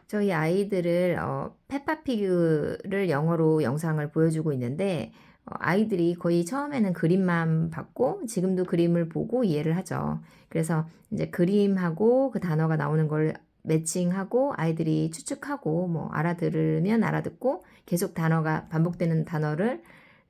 저희 아이들을 페파피그를 영어로 영상을 보여주고 있는데 아이들이 거의 처음에는 그림만 봤고 지금도 그림을 보고 이해를 하죠. 그래서 이제 그림하고 그 단어가 나오는 걸 매칭하고 아이들이 추측하고 뭐 알아들으면 알아듣고 계속 단어가 반복되는 단어를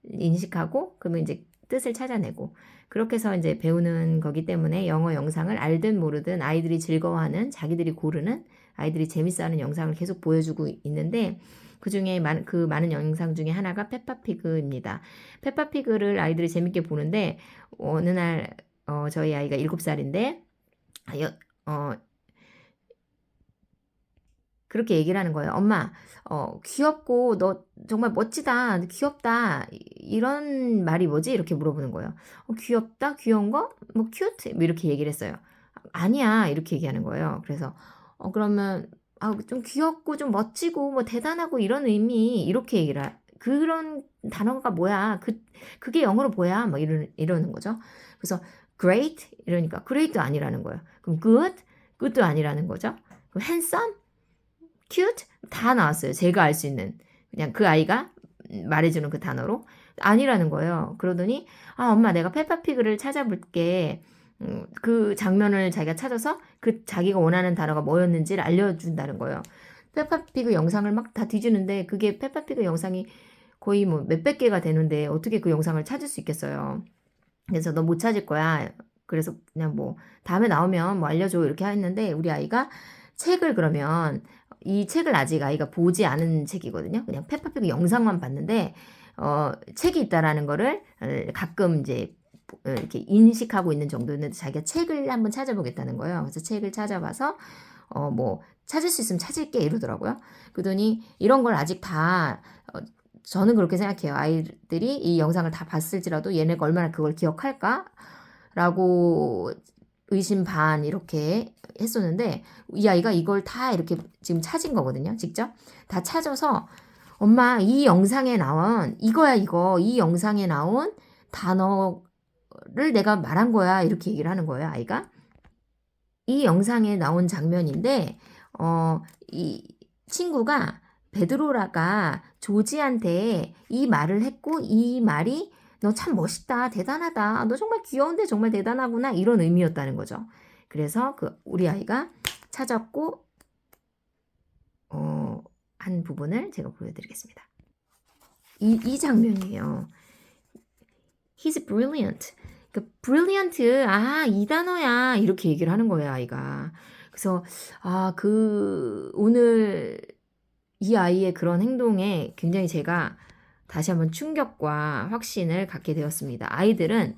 인식하고 그러면 이제 뜻을 찾아내고 그렇게 해서 이제 배우는 거기 때문에 영어 영상을 알든 모르든 아이들이 즐거워하는 자기들이 고르는 아이들이 재밌어하는 영상을 계속 보여주고 있는데 그 중에 그 많은 영상 중에 하나가 페파피그입니다. 페파피그를 아이들이 재밌게 보는데 어느 날 저희 아이가 7살인데 그렇게 얘기를 하는 거예요. 엄마, 귀엽고 너 정말 멋지다, 귀엽다 이런 말이 뭐지? 이렇게 물어보는 거예요. 귀엽다, 귀여운 거, 뭐 cute 뭐 이렇게 얘기를 했어요. 아니야 이렇게 얘기하는 거예요. 그래서 그러면 좀 귀엽고 좀 멋지고 뭐 대단하고 이런 의미 이렇게 그런 단어가 뭐야? 그게 영어로 뭐야? 뭐 이러는 거죠. 그래서 great 이러니까 great도 아니라는 거예요. 그럼 good도 아니라는 거죠. 그럼 handsome cute 다 나왔어요. 제가 알 수 있는 그냥 그 아이가 말해주는 그 단어로 아니라는 거예요. 그러더니 엄마 내가 페파피그를 찾아볼게. 그 장면을 자기가 찾아서 그 자기가 원하는 단어가 뭐였는지를 알려준다는 거예요. 페파피그 영상을 막 다 뒤지는데 그게 페파피그 영상이 거의 뭐 몇백 개가 되는데 어떻게 그 영상을 찾을 수 있겠어요. 그래서 너 못 찾을 거야. 그래서 그냥 뭐 다음에 나오면 뭐 알려줘 이렇게 했는데 우리 아이가 책을 그러면 이 책을 아직 아이가 보지 않은 책이거든요. 그냥 페파피그 영상만 봤는데 책이 있다라는 거를 가끔 이제 이렇게 인식하고 있는 정도였는데 자기가 책을 한번 찾아보겠다는 거예요. 그래서 책을 찾아봐서 뭐 찾을 수 있으면 찾을게 이러더라고요. 그러더니 이런 걸 아직 다 저는 그렇게 생각해요. 아이들이 이 영상을 다 봤을지라도 얘네가 얼마나 그걸 기억할까? 라고 의심 반 이렇게 했었는데 이 아이가 이걸 다 이렇게 지금 찾은 거거든요. 직접 다 찾아서 엄마 이 영상에 나온 이거야 이거 이 영상에 나온 단어를 내가 말한 거야 이렇게 얘기를 하는 거예요. 아이가 이 영상에 나온 장면인데 이 친구가 베드로라가 조지한테 이 말을 했고 이 말이 너 참 멋있다 대단하다 너 정말 귀여운데 정말 대단하구나 이런 의미였다는 거죠. 그래서 그 우리 아이가 찾았고 한 부분을 제가 보여드리겠습니다. 이 장면이에요. He's brilliant. 그 brilliant 이 단어야 이렇게 얘기를 하는 거예요 아이가. 그래서 오늘 이 아이의 그런 행동에 굉장히 제가 다시 한번 충격과 확신을 갖게 되었습니다. 아이들은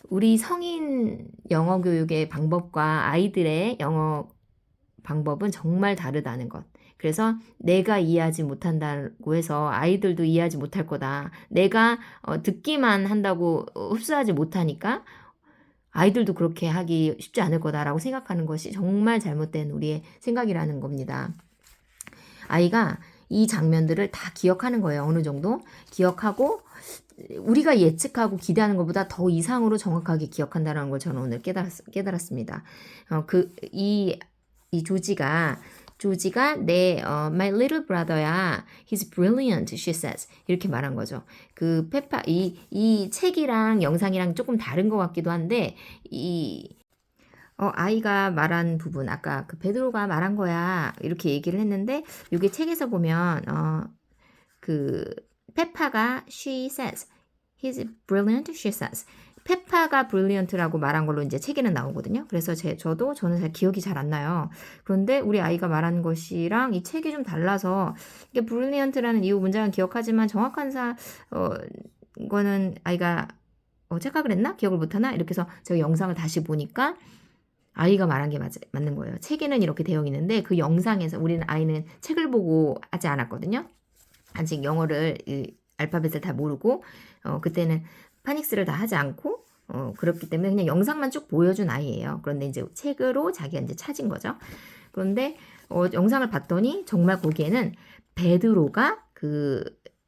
우리 성인 영어 교육의 방법과 아이들의 영어 방법은 정말 다르다는 것. 그래서 내가 이해하지 못한다고 해서 아이들도 이해하지 못할 거다. 내가 듣기만 한다고 흡수하지 못하니까 아이들도 그렇게 하기 쉽지 않을 거다라고 생각하는 것이 정말 잘못된 우리의 생각이라는 겁니다. 아이가 이 장면들을 다 기억하는 거예요. 어느 정도 기억하고 우리가 예측하고 기대하는 것보다 더 이상으로 정확하게 기억한다는 걸 저는 오늘 깨달았습니다. 이 조지가 내 my little brother야. He's brilliant, she says. 이렇게 말한 거죠. 그 페파 이 책이랑 영상이랑 조금 다른 것 같기도 한데 아이가 말한 부분, 아까 그 베드로가 말한 거야. 이렇게 얘기를 했는데, 이게 책에서 보면, 그, 페파가 she says, he's brilliant, she says. 페파가 brilliant라고 말한 걸로 이제 책에는 나오거든요. 그래서 저는 잘 기억이 잘 안 나요. 그런데 우리 아이가 말한 것이랑 이 책이 좀 달라서, 이게 brilliant라는 이후 문장은 기억하지만 정확한 거는 아이가 착각을 했나? 기억을 못하나? 이렇게 해서 제가 영상을 다시 보니까 아이가 말한 게 맞는 거예요. 책에는 이렇게 되어 있는데 그 영상에서 우리는 아이는 책을 보고 하지 않았거든요. 아직 영어를 알파벳을 다 모르고 그때는 파닉스를 다 하지 않고 그렇기 때문에 그냥 영상만 쭉 보여준 아이예요. 그런데 이제 책으로 자기가 이제 찾은 거죠. 그런데 영상을 봤더니 정말 거기에는 베드로가 그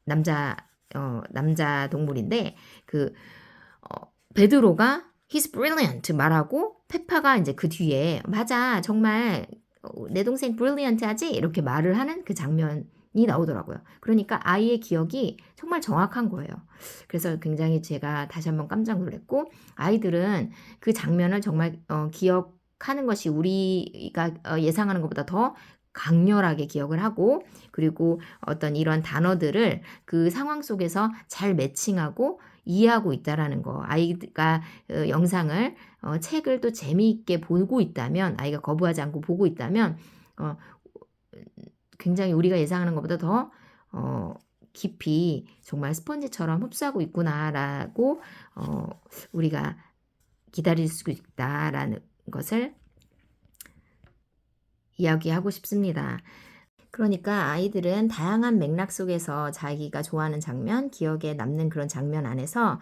남자 동물인데 그 베드로가 He's brilliant 말하고 페파가 이제 그 뒤에 맞아 정말 내 동생 brilliant하지? 이렇게 말을 하는 그 장면이 나오더라고요. 그러니까 아이의 기억이 정말 정확한 거예요. 그래서 굉장히 제가 다시 한번 깜짝 놀랐고, 아이들은 그 장면을 정말 기억하는 것이 우리가 예상하는 것보다 더 강렬하게 기억을 하고, 그리고 어떤 이런 단어들을 그 상황 속에서 잘 매칭하고 이해하고 있다라는 거. 아이가 영상을 책을 또 재미있게 보고 있다면, 아이가 거부하지 않고 보고 있다면 굉장히 우리가 예상하는 것보다 더 깊이 정말 스펀지처럼 흡수하고 있구나라고 우리가 기다릴 수 있다라는 것을 이야기하고 싶습니다. 그러니까 아이들은 다양한 맥락 속에서 자기가 좋아하는 장면, 기억에 남는 그런 장면 안에서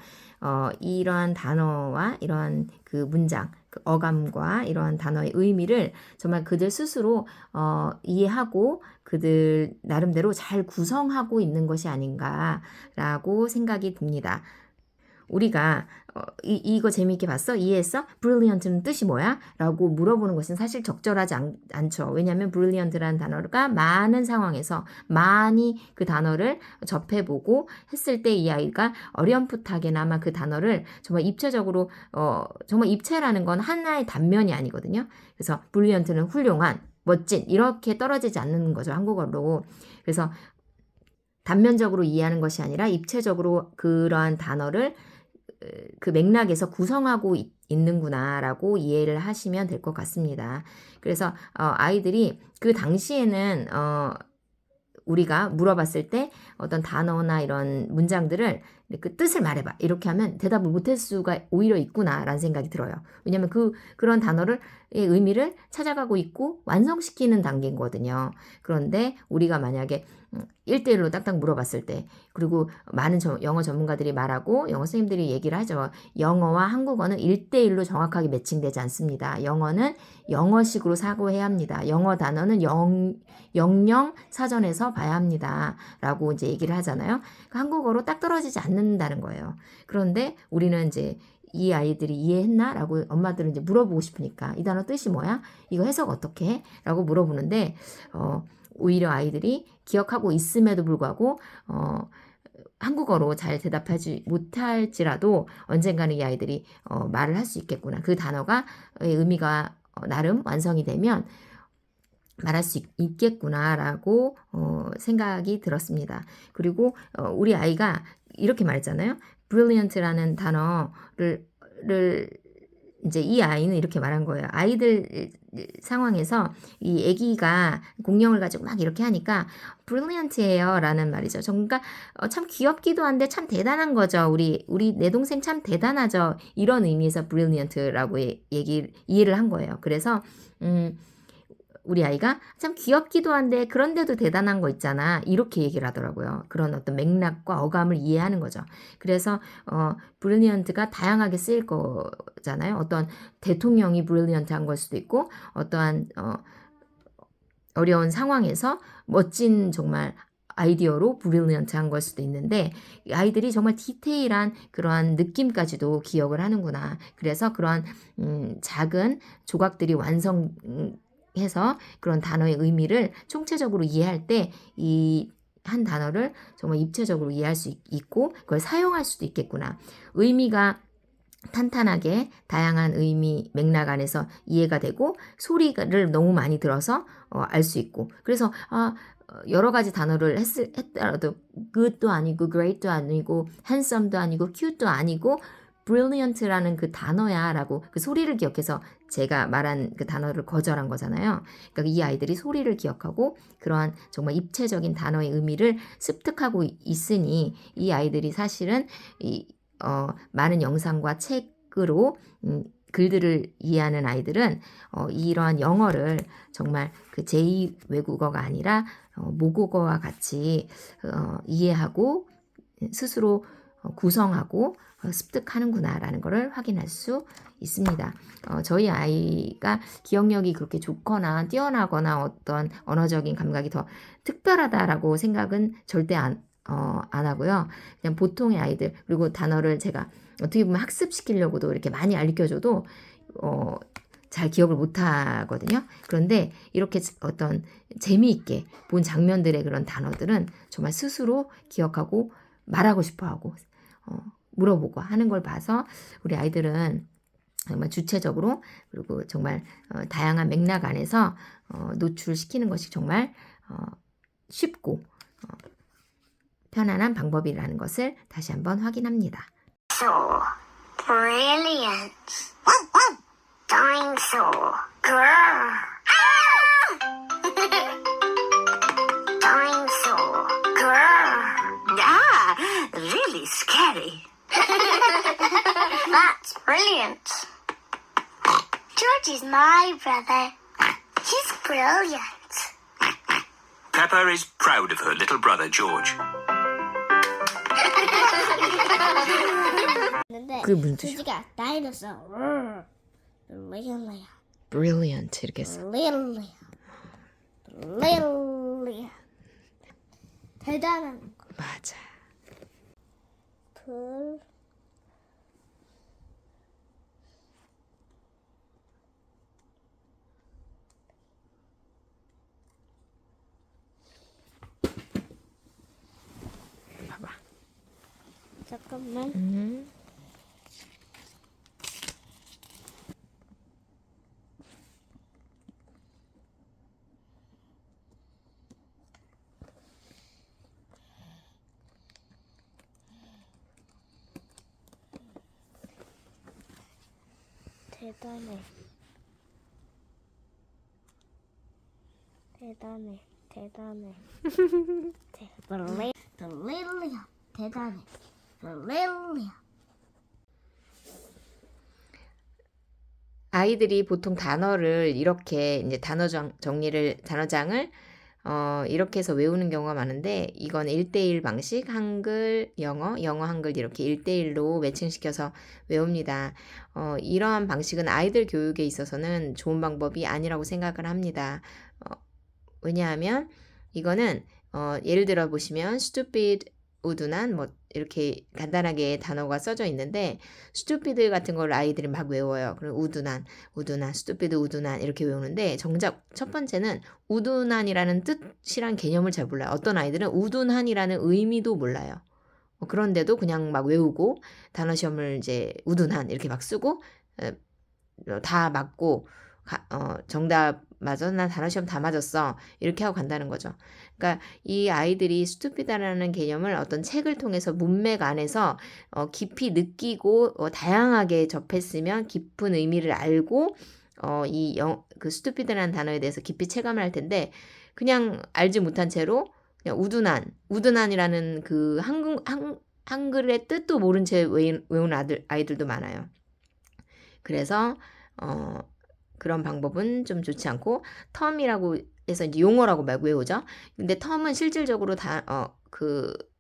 이러한 단어와 이런 그 문장, 그 어감과 이러한 단어의 의미를 정말 그들 스스로 이해하고 그들 나름대로 잘 구성하고 있는 것이 아닌가라고 생각이 듭니다. 우리가 이거 재미있게 봤어? 이해했어? brilliant는 뜻이 뭐야? 라고 물어보는 것은 사실 적절하지 않죠. 왜냐하면 brilliant라는 단어가 많은 상황에서 많이 그 단어를 접해보고 했을 때 이 아이가 어렴풋하게나마 그 단어를 정말 입체적으로 정말 입체라는 건 하나의 단면이 아니거든요. 그래서 brilliant는 훌륭한, 멋진 이렇게 떨어지지 않는 거죠. 한국어로. 그래서 단면적으로 이해하는 것이 아니라 입체적으로 그러한 단어를 그 맥락에서 구성하고 있는구나라고 이해를 하시면 될 것 같습니다. 그래서 아이들이 그 당시에는 우리가 물어봤을 때 어떤 단어나 이런 문장들을 그 뜻을 말해봐 이렇게 하면 대답을 못할 수가 오히려 있구나라는 생각이 들어요. 왜냐하면 그런 단어를 의미를 찾아가고 있고 완성시키는 단계거든요. 그런데 우리가 만약에 1대1로 딱딱 물어봤을 때, 그리고 많은 영어 전문가들이 말하고 영어 선생님들이 얘기를 하죠. 영어와 한국어는 1대1로 정확하게 매칭되지 않습니다. 영어는 영어식으로 사고해야 합니다. 영어 단어는 영영 사전에서 봐야 합니다. 라고 이제 얘기를 하잖아요. 한국어로 딱 떨어지지 않는다는 거예요. 그런데 우리는 이제 이 아이들이 이해했나? 라고 엄마들은 이제 물어보고 싶으니까 이 단어 뜻이 뭐야? 이거 해석 어떻게 해? 라고 물어보는데 오히려 아이들이 기억하고 있음에도 불구하고 한국어로 잘 대답하지 못할지라도 언젠가는 이 아이들이 말을 할 수 있겠구나. 그 단어가 의미가 나름 완성이 되면 말할 수 있겠구나라고 생각이 들었습니다. 그리고 우리 아이가 이렇게 말했잖아요. brilliant라는 단어를 이제 이 아이는 이렇게 말한 거예요. 아이들 상황에서 이 아기가 공룡을 가지고 막 이렇게 하니까 brilliant예요 라는 말이죠. 그러니까 참 귀엽기도 한데 참 대단한 거죠. 우리 내 동생 참 대단하죠. 이런 의미에서 brilliant라고 이해를 한 거예요. 그래서 우리 아이가 참 귀엽기도 한데 그런데도 대단한 거 있잖아. 이렇게 얘기를 하더라고요. 그런 어떤 맥락과 어감을 이해하는 거죠. 그래서 brilliant가 다양하게 쓰일 거잖아요. 어떤 대통령이 brilliant한 걸 수도 있고 어떠한 어려운 상황에서 멋진 정말 아이디어로 brilliant한 걸 수도 있는데 아이들이 정말 디테일한 그러한 느낌까지도 기억을 하는구나. 그래서 그러한 작은 조각들이 해서 그런 단어의 의미를 총체적으로 이해할 때 이 한 단어를 정말 입체적으로 이해할 수 있고 그걸 사용할 수도 있겠구나. 의미가 탄탄하게 다양한 의미 맥락 안에서 이해가 되고 소리를 너무 많이 들어서 알 수 있고 그래서 여러 가지 단어를 했더라도 good도 아니고 great도 아니고 handsome도 아니고 cute도 아니고 brilliant라는 그 단어야 라고 그 소리를 기억해서 제가 말한 그 단어를 거절한 거잖아요. 그러니까 이 아이들이 소리를 기억하고 그러한 정말 입체적인 단어의 의미를 습득하고 있으니 이 아이들이 사실은 많은 영상과 책으로 글들을 이해하는 아이들은 이러한 영어를 정말 그 제2 외국어가 아니라 모국어와 같이 이해하고 스스로 구성하고 습득하는구나라는 것을 확인할 수 있습니다. 저희 아이가 기억력이 그렇게 좋거나 뛰어나거나 어떤 언어적인 감각이 더 특별하다라고 생각은 절대 안 하고요. 그냥 보통의 아이들 그리고 단어를 제가 어떻게 보면 학습시키려고도 이렇게 많이 알려줘도 잘 기억을 못 하거든요. 그런데 이렇게 어떤 재미있게 본 장면들의 그런 단어들은 정말 스스로 기억하고 말하고 싶어 하고 물어보고 하는 걸 봐서 우리 아이들은 정말 주체적으로 그리고 정말 다양한 맥락 안에서 노출시키는 것이 정말 쉽고 편안한 방법이라는 것을 다시 한번 확인합니다. So brilliant. Dinosaur girl. Dinosaur girl. Ah, really scary. That's brilliant. George is my brother. He's brilliant. Peppa is proud of her little brother George. 그게 무슨 뜻이야? 돼지가 다이너소어. Brilliant. Brilliant 이렇게 했어. Brilliant. Brilliant. 대단한 거. 맞아. 불. 봐봐. 잠깐만. 대단해. 대단해. 대단해. Brilliant. 대단해. Brilliant. 아이들이 보통 단어를 이렇게 이제 단어장을 이렇게 해서 외우는 경우가 많은데 이건 1대1 방식 한글, 영어, 한글 이렇게 1대1로 매칭시켜서 외웁니다. 이러한 방식은 아이들 교육에 있어서는 좋은 방법이 아니라고 생각을 합니다. 왜냐하면 이거는 예를 들어 보시면 stupid, 우둔한 뭐 이렇게 간단하게 단어가 써져 있는데 stupid 같은 걸 아이들이 막 외워요. 그리고 우둔한, stupid, 우둔한 이렇게 외우는데 정작 첫 번째는 우둔한이라는 뜻이란 개념을 잘 몰라요. 어떤 아이들은 우둔한이라는 의미도 몰라요. 그런데도 그냥 막 외우고 단어 시험을 이제 우둔한 이렇게 막 쓰고 다 맞고 정답 맞아? 나 단어 시험 다 맞았어. 이렇게 하고 간다는 거죠. 그러니까 이 아이들이 스투피다라는 개념을 어떤 책을 통해서 문맥 안에서 깊이 느끼고 다양하게 접했으면 깊은 의미를 알고 그 스투피드라는 단어에 대해서 깊이 체감을 할 텐데 그냥 알지 못한 채로 그냥 우둔한이라는 그 한글의 뜻도 모른 채 외우는 아이들도 많아요. 그래서 그런 방법은 좀 좋지 않고 텀이라고 해서 이제 용어라고 막 외우죠. 근데 텀은 실질적으로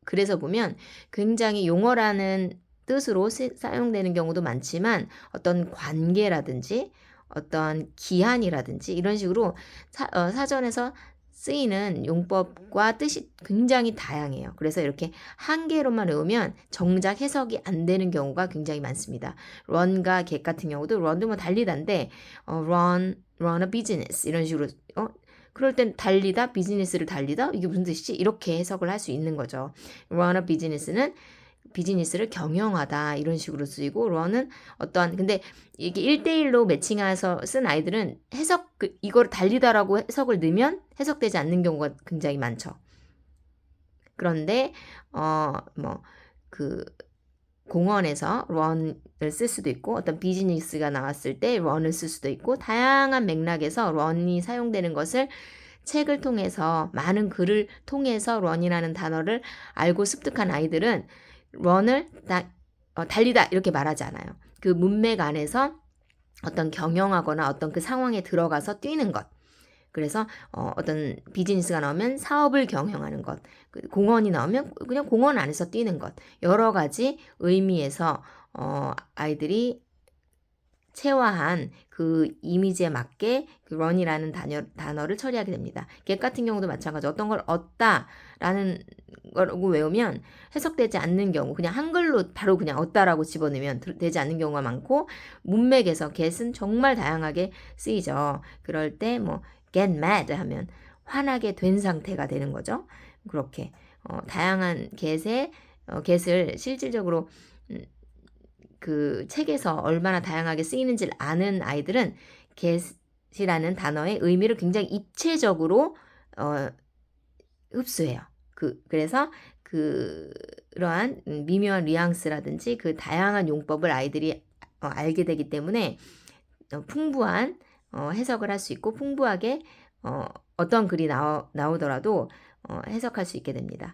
그래서 보면 굉장히 용어라는 뜻으로 사용되는 경우도 많지만 어떤 관계라든지 어떤 기한이라든지 이런 식으로 사전에서 쓰이는 용법과 뜻이 굉장히 다양해요. 그래서 이렇게 한 개로만 외우면 정작 해석이 안 되는 경우가 굉장히 많습니다. run과 get 같은 경우도 run도 뭐 달리다인데 run a business 이런 식으로 그럴 땐 달리다, 비즈니스를 달리다 이게 무슨 뜻이지? 이렇게 해석을 할 수 있는 거죠. run a business는 비즈니스를 경영하다 이런 식으로 쓰이고 run은 근데 이게 1대1로 매칭해서 쓴 아이들은 이걸 달리다라고 해석을 넣으면 해석되지 않는 경우가 굉장히 많죠. 그런데 공원에서 run을 쓸 수도 있고 어떤 비즈니스가 나왔을 때 run을 쓸 수도 있고 다양한 맥락에서 run이 사용되는 것을 책을 통해서 많은 글을 통해서 run이라는 단어를 알고 습득한 아이들은 run을 달리다 이렇게 말하지 않아요. 그 문맥 안에서 어떤 경영하거나 어떤 그 상황에 들어가서 뛰는 것. 그래서 어떤 비즈니스가 나오면 사업을 경영하는 것. 공원이 나오면 그냥 공원 안에서 뛰는 것. 여러 가지 의미에서 아이들이 체화한 그 이미지에 맞게 그 run이라는 단어를 처리하게 됩니다. get 같은 경우도 마찬가지. 어떤 걸 얻다라는 거라고 외우면 해석되지 않는 경우, 그냥 한글로 바로 그냥 얻다라고 집어넣으면 되지 않는 경우가 많고, 문맥에서 get은 정말 다양하게 쓰이죠. 그럴 때 뭐 get mad 하면 화나게 된 상태가 되는 거죠. 그렇게 다양한 get을 실질적으로 그 책에서 얼마나 다양하게 쓰이는지를 아는 아이들은 get이라는 단어의 의미를 굉장히 입체적으로 흡수해요. 그래서 그러한 미묘한 뉘앙스라든지 그 다양한 용법을 아이들이 알게 되기 때문에 풍부한 해석을 할 수 있고, 풍부하게 어떤 글이 나오더라도 해석할 수 있게 됩니다.